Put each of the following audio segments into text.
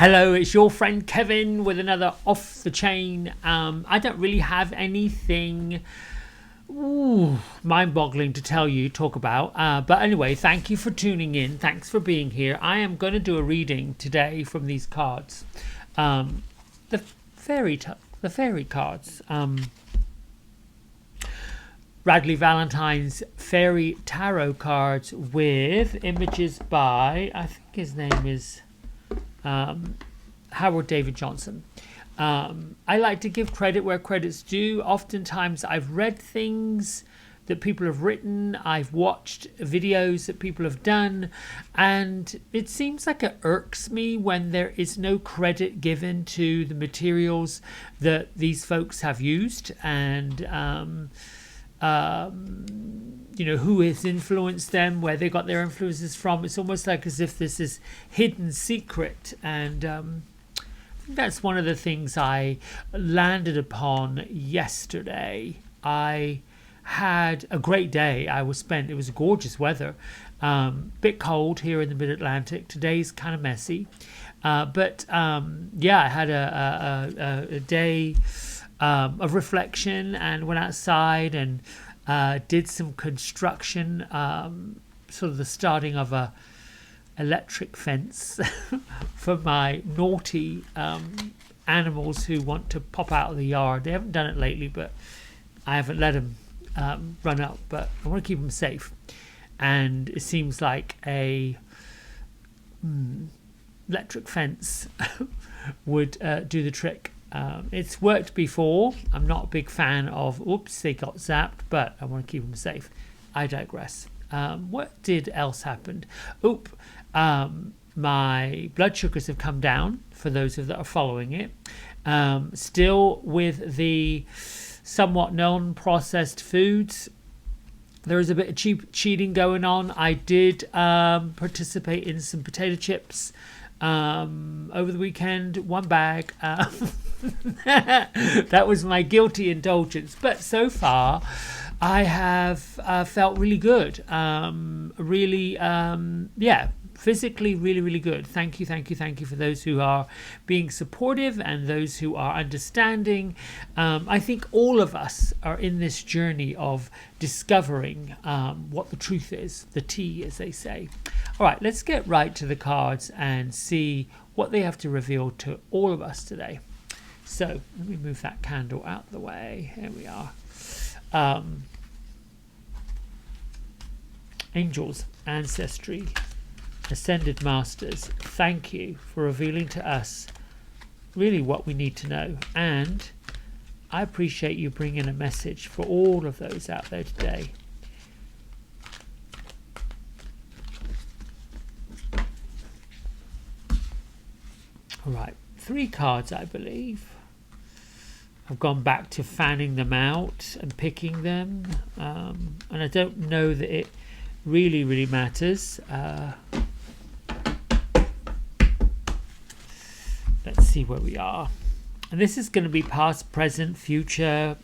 Hello, it's your friend Kevin with another Off the Chain. I don't really have anything mind-boggling to talk about. But anyway, thank you for tuning in. Thanks for being here. I am going to do a reading today from these cards. The fairy cards. Radley Valentine's Fairy Tarot cards with images by, I think his name is Howard David Johnson. I like to give credit where credit's due. Oftentimes I've read things that people have written, I've watched videos that people have done, and it seems like it irks me when there is no credit given to the materials that these folks have used, and who has influenced them, where they got their influences from. It's almost like as if this is hidden secret, and I think that's one of the things I landed upon yesterday. I had a great day. It was gorgeous weather, bit cold here in the mid-Atlantic. Today's kind of messy, but I had a day of reflection, and went outside and did some construction, sort of the starting of a electric fence for my naughty animals who want to pop out of the yard. They haven't done it lately, but I haven't let them run up, but I want to keep them safe, and it seems like a electric fence would do the trick. It's worked before. I'm not a big fan of they got zapped, but I want to keep them safe. I digress. What did else happen? My blood sugars have come down, for those that are following it. Still with the somewhat non-processed foods, there is a bit of cheating going on. I did participate in some potato chips over the weekend, one bag. That was my guilty indulgence, but so far I have felt really good, physically really good. Thank you for those who are being supportive and those who are understanding. I think all of us are in this journey of discovering what the truth is, the tea, as they say. All right, let's get right to the cards and see what they have to reveal to all of us today. So let me move that candle out of the way. Here we are. Angels, ancestry, ascended masters, thank you for revealing to us really what we need to know. And I appreciate you bringing a message for all of those out there today. All right, 3 cards, I believe. I've gone back to fanning them out and picking them, and I don't know that it really matters. Let's see where we are. And this is going to be past, present, future,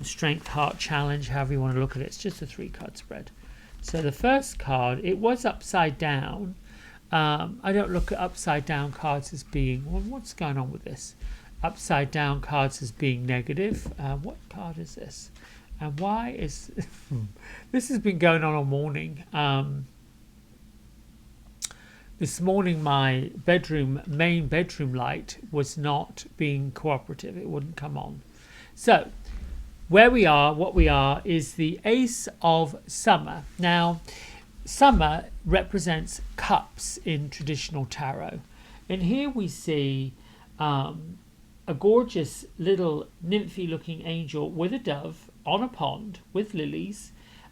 strength, heart, challenge, however you want to look at it. It's just a 3-card spread. So the first card, it was upside down. I don't look at upside down cards as being, well, what's going on with this? Upside down cards as being negative. What card is this? And why is this has been going on all morning? This morning my main bedroom light was not being cooperative. It wouldn't come on. So what we are is the Ace of Summer. Now, Summer represents cups in traditional tarot, and here we see a gorgeous little nymphy looking angel with a dove on a pond with lilies,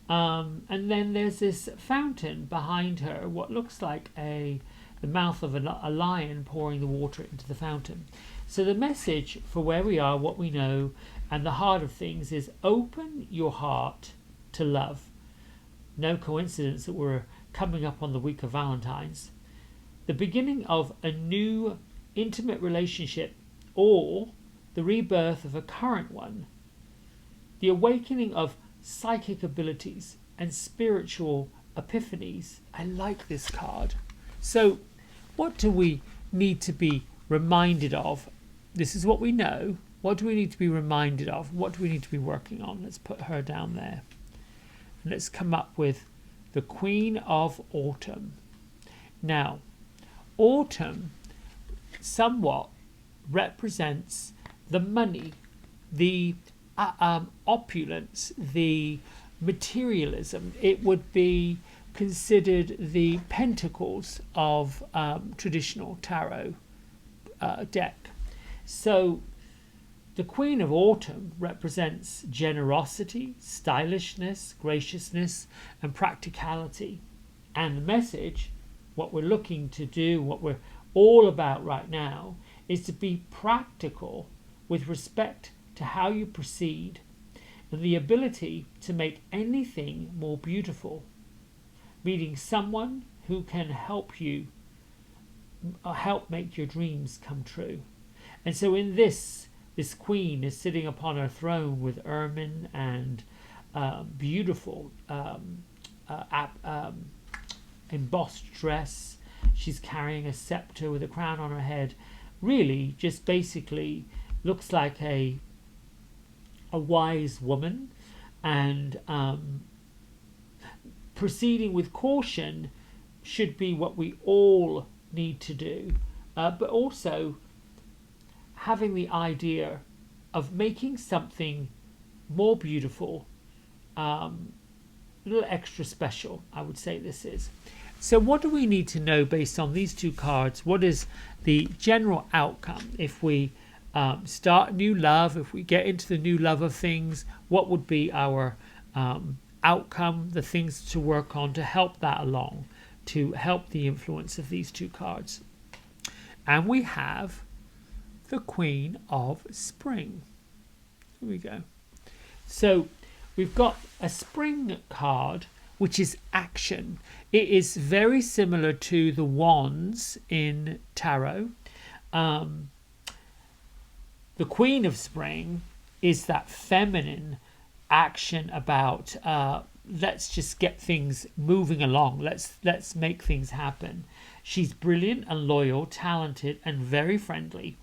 and then there's this fountain behind her, what looks like the mouth of a lion pouring the water into the fountain. So the message for where we are, what we know, and the heart of things is open your heart to love. No coincidence that we're coming up on the week of Valentine's. The beginning of a new intimate relationship, or the rebirth of a current one. The awakening of psychic abilities and spiritual epiphanies. I like this card. So what do we need to be reminded of? This is what we know. What do we need to be reminded of? What do we need to be working on? Let's put her down there. And let's come up with the Queen of Autumn. Now, autumn somewhat represents the money, the opulence, the materialism. It would be considered the pentacles of traditional tarot deck. So the Queen of Autumn represents generosity, stylishness, graciousness, and practicality. And the message, what we're looking to do, what we're all about right now, is to be practical with respect to how you proceed and the ability to make anything more beautiful. Meeting someone who can help you, help make your dreams come true. And so in this queen is sitting upon her throne with ermine and beautiful embossed dress. She's carrying a scepter with a crown on her head. Really, just basically looks like a wise woman, and proceeding with caution should be what we all need to do, but also having the idea of making something more beautiful, a little extra special, I would say this is. So what do we need to know based on these two cards? What is the general outcome if we start new love, if we get into the new love of things? What would be our outcome, the things to work on to help that along, to help the influence of these two cards? And we have the Queen of Spring. Here we go. So we've got a spring card, which is action. It is very similar to the wands in tarot. The Queen of Spring is that feminine action about let's just get things moving along. Let's make things happen. She's brilliant and loyal, talented and very friendly.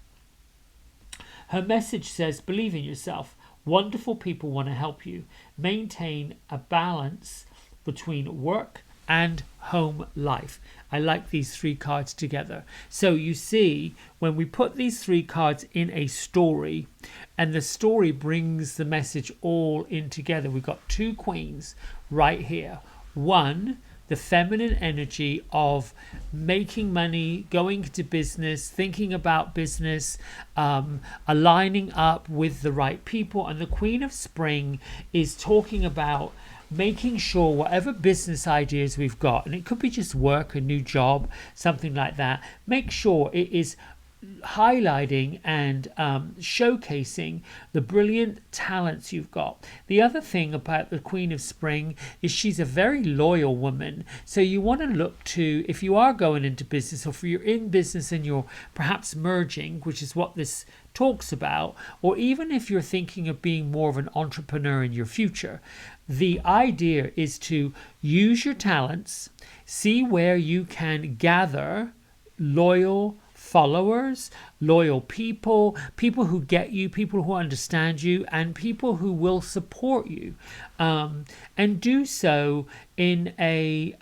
Her message says, believe in yourself. Wonderful people want to help you. Maintain a balance between work and home life. I like these three cards together. So you see, when we put these three cards in a story, and the story brings the message all in together, we've got two queens right here. One, the feminine energy of making money, going into business, thinking about business, aligning up with the right people. And the Queen of Spring is talking about making sure whatever business ideas we've got, and it could be just work, a new job, something like that, make sure it is highlighting and showcasing the brilliant talents you've got. The other thing about the Queen of Spring is she's a very loyal woman. So you want to look to, if you are going into business, or if you're in business and you're perhaps merging, which is what this talks about, or even if you're thinking of being more of an entrepreneur in your future, the idea is to use your talents, see where you can gather loyal followers, loyal people, people who get you, people who understand you, and people who will support you, and do so in a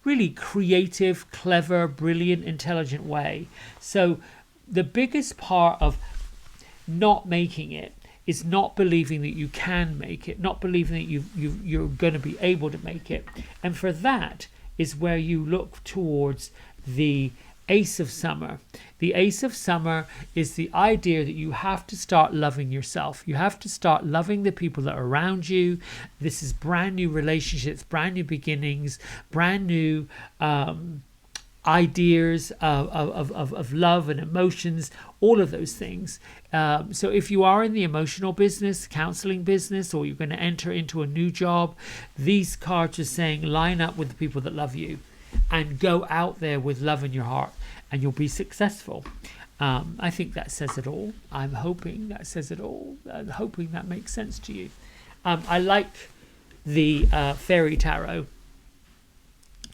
really creative, clever, brilliant, intelligent way. So the biggest part of not making it is not believing that you can make it, not believing that you're going to be able to make it. And for that is where you look towards the Ace of Summer. The Ace of Summer is the idea that you have to start loving yourself. You have to start loving the people that are around you. This is brand new relationships, brand new beginnings, brand new ideas of love and emotions, all of those things. So if you are in the emotional business, counseling business, or you're going to enter into a new job, these cards are saying line up with the people that love you and go out there with love in your heart, and you'll be successful. I think that says it all. I'm hoping that says it all. I'm hoping that makes sense to you. I like the fairy tarot.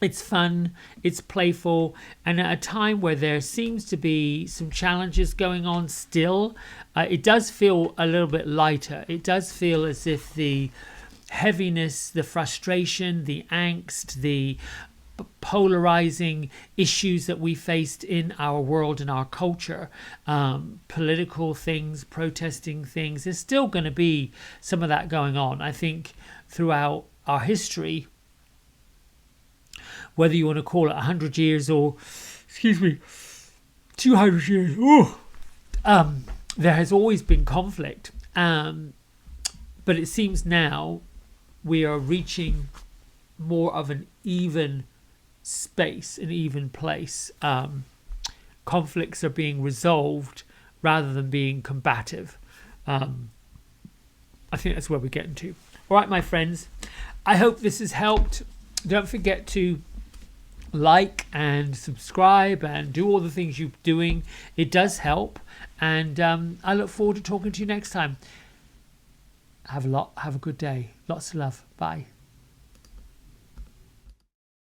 It's fun, it's playful, and at a time where there seems to be some challenges going on still, it does feel a little bit lighter. It does feel as if the heaviness, the frustration, the angst, the polarizing issues that we faced in our world and our culture, political things, protesting things, there's still going to be some of that going on. I think throughout our history, whether you want to call it 100 years or, 200 years, there has always been conflict. But it seems now we are reaching more of an even space, an even place. Conflicts are being resolved rather than being combative. I think that's where we're getting to. All right, my friends, I hope this has helped. Don't forget to like and subscribe and do all the things you're doing. It does help, and I look forward to talking to you next time. Have a good day. Lots of love. Bye.